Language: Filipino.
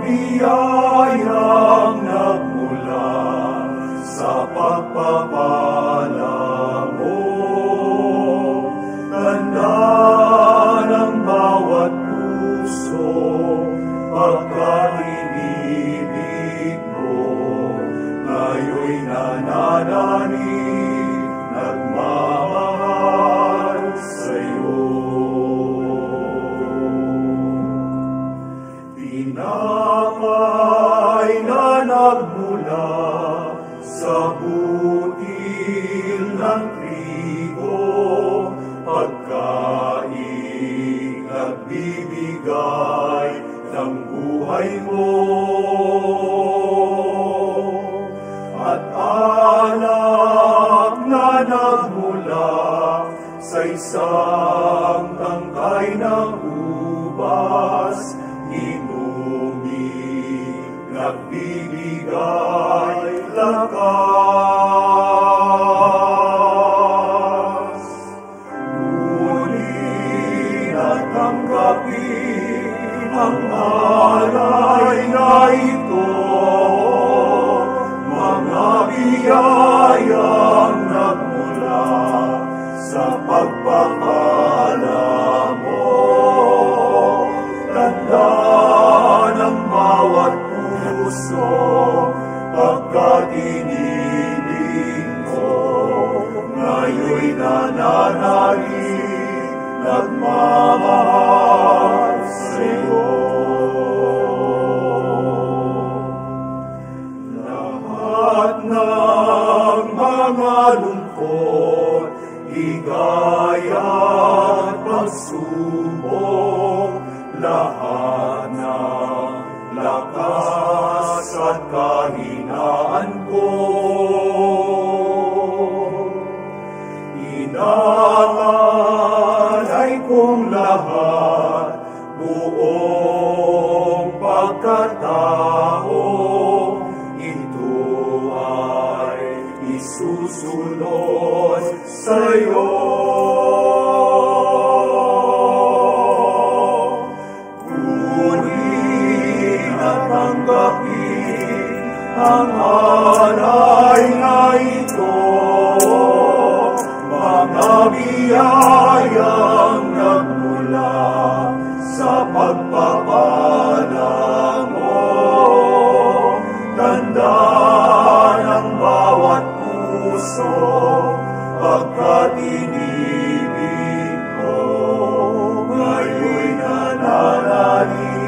biyayang nagmula sa pagpapala mo. Tanda ng bawat puso, pagkat inibig mo, ngayon'y nananalig, nagmamahal sa'yo. Tinapay na nagmula sa butil ng trigo, pagkain nagbibigay ng buhay mo. At anak na nagmula sa isang tangkay ng ubas, inumig, nagbibigay lakas. Ngunit natanggapin ang alay na ito, mga biyayang nagmula sa pagpapala mo. Tanda ng bawat puso, pagkat inibig mo, ngayon'y nananalig, nagmamahal sa'yo. Lahat ng mga lungkot, higaya at pagsubok, lahat ng lakas at kahinaan ko, inaalay kong lahat, buong pagkatao, ito ay isusunod sa'yo. Tanggapin ang alay na ito, mga biyayang nagmula sa pagpapala mo. Tanda ng bawat puso, pagkat inibig mo, ngayon'y nananalig,